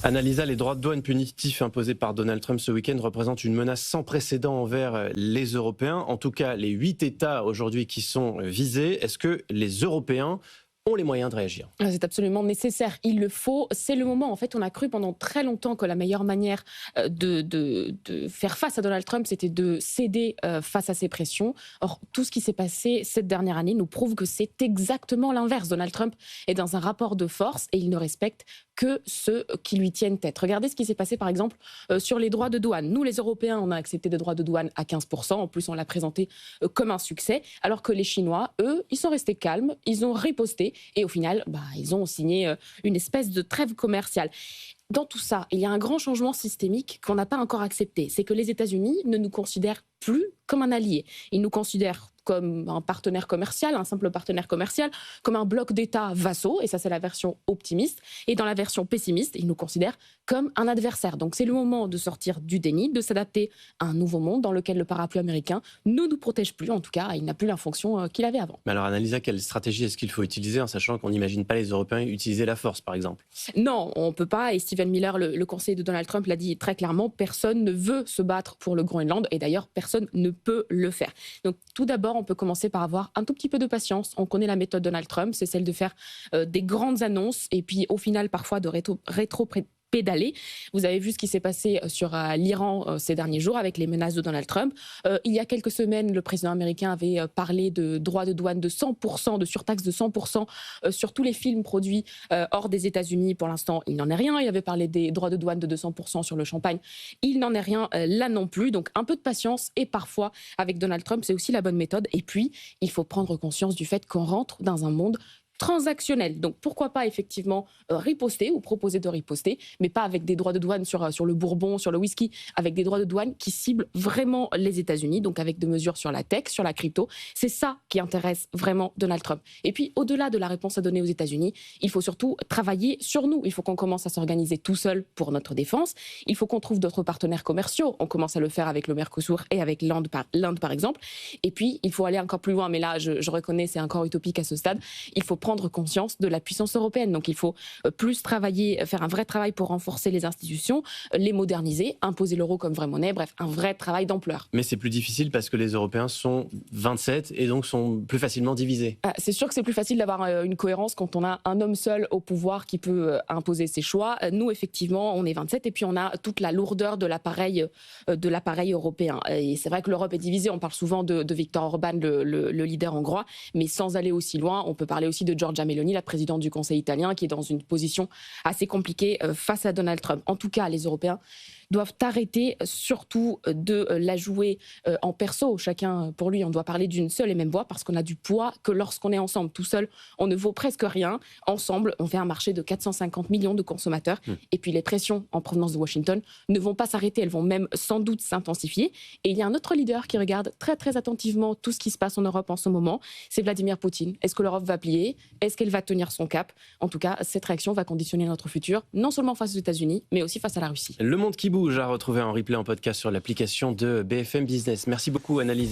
Annalisa, les droits de douane punitifs imposés par Donald Trump ce week-end représentent une menace sans précédent envers les Européens. En tout cas, les 8 États aujourd'hui qui sont visés. Est-ce que les Européens ont les moyens de réagir? C'est absolument nécessaire, il le faut. C'est le moment, en fait, on a cru pendant très longtemps que la meilleure manière de faire face à Donald Trump, c'était de céder face à ses pressions. Or, tout ce qui s'est passé cette dernière année nous prouve que c'est exactement l'inverse. Donald Trump est dans un rapport de force et il ne respecte que ceux qui lui tiennent tête. Regardez ce qui s'est passé, par exemple, sur les droits de douane. Nous, les Européens, on a accepté des droits de douane à 15%. En plus, on l'a présenté comme un succès. Alors que les Chinois, eux, ils sont restés calmes, ils ont riposté. Et au final, ils ont signé une espèce de trêve commerciale. Dans tout ça, il y a un grand changement systémique qu'on n'a pas encore accepté. C'est que les États-Unis ne nous considèrent plus comme un allié. Ils nous considèrent comme un partenaire commercial, un simple partenaire commercial, comme un bloc d'États vassaux, et ça c'est la version optimiste. Et dans la version pessimiste, ils nous considèrent comme un adversaire. Donc c'est le moment de sortir du déni, de s'adapter à un nouveau monde dans lequel le parapluie américain ne nous protège plus, en tout cas, il n'a plus la fonction qu'il avait avant. Mais alors Annalisa, quelle stratégie est-ce qu'il faut utiliser en sachant qu'on n'imagine pas les Européens utiliser la force, par exemple? Non, on ne peut pas, et Stephen Miller, le conseiller de Donald Trump, l'a dit très clairement, personne ne veut se battre pour le Groenland, et d'ailleurs personne ne peut le faire. Donc tout d'abord, on peut commencer par avoir un tout petit peu de patience. On connaît la méthode Donald Trump, c'est celle de faire des grandes annonces et puis au final parfois de pédaler. Vous avez vu ce qui s'est passé sur l'Iran ces derniers jours avec les menaces de Donald Trump. Il y a quelques semaines, le président américain avait parlé de droits de douane de 100%, de surtaxe de 100% sur tous les films produits hors des États-Unis. Pour l'instant, il n'en est rien. Il avait parlé des droits de douane de 200% sur le champagne. Il n'en est rien là non plus. Donc un peu de patience et parfois, avec Donald Trump, c'est aussi la bonne méthode. Et puis, il faut prendre conscience du fait qu'on rentre dans un monde transactionnel. Donc pourquoi pas effectivement riposter ou proposer de riposter, mais pas avec des droits de douane sur le bourbon, sur le whisky, avec des droits de douane qui ciblent vraiment les États-Unis, donc avec des mesures sur la tech, sur la crypto. C'est ça qui intéresse vraiment Donald Trump. Et puis au-delà de la réponse à donner aux États-Unis, il faut surtout travailler sur nous. Il faut qu'on commence à s'organiser tout seul pour notre défense. Il faut qu'on trouve d'autres partenaires commerciaux. On commence à le faire avec le Mercosur et avec l'Inde par exemple. Et puis il faut aller encore plus loin, mais là je reconnais c'est encore utopique à ce stade. Il faut prendre conscience de la puissance européenne. Donc il faut plus travailler, faire un vrai travail pour renforcer les institutions, les moderniser, imposer l'euro comme vraie monnaie, bref, un vrai travail d'ampleur. Mais c'est plus difficile parce que les Européens sont 27 et donc sont plus facilement divisés. C'est sûr que c'est plus facile d'avoir une cohérence quand on a un homme seul au pouvoir qui peut imposer ses choix. Nous, effectivement, on est 27 et puis on a toute la lourdeur de l'appareil européen. Et c'est vrai que l'Europe est divisée. On parle souvent de Viktor Orban, le leader hongrois, mais sans aller aussi loin, on peut parler aussi de Giorgia Meloni, la présidente du Conseil italien, qui est dans une position assez compliquée face à Donald Trump. En tout cas, les Européens doivent arrêter surtout de la jouer en perso, chacun pour lui. On doit parler d'une seule et même voix parce qu'on a du poids que lorsqu'on est ensemble. Tout seul, on ne vaut presque rien. Ensemble, on fait un marché de 450 millions de consommateurs. Et puis les pressions en provenance de Washington ne vont pas s'arrêter, elles vont même sans doute s'intensifier. Et il y a un autre leader qui regarde très très attentivement tout ce qui se passe en Europe en ce moment, c'est Vladimir Poutine. Est-ce que l'Europe va plier? Est-ce qu'elle va tenir son cap? En tout cas, cette réaction va conditionner notre futur, non seulement face aux États-Unis, mais aussi face à la Russie. Le monde qui bouge à retrouver en replay en podcast sur l'application de BFM Business. Merci beaucoup Annalisa.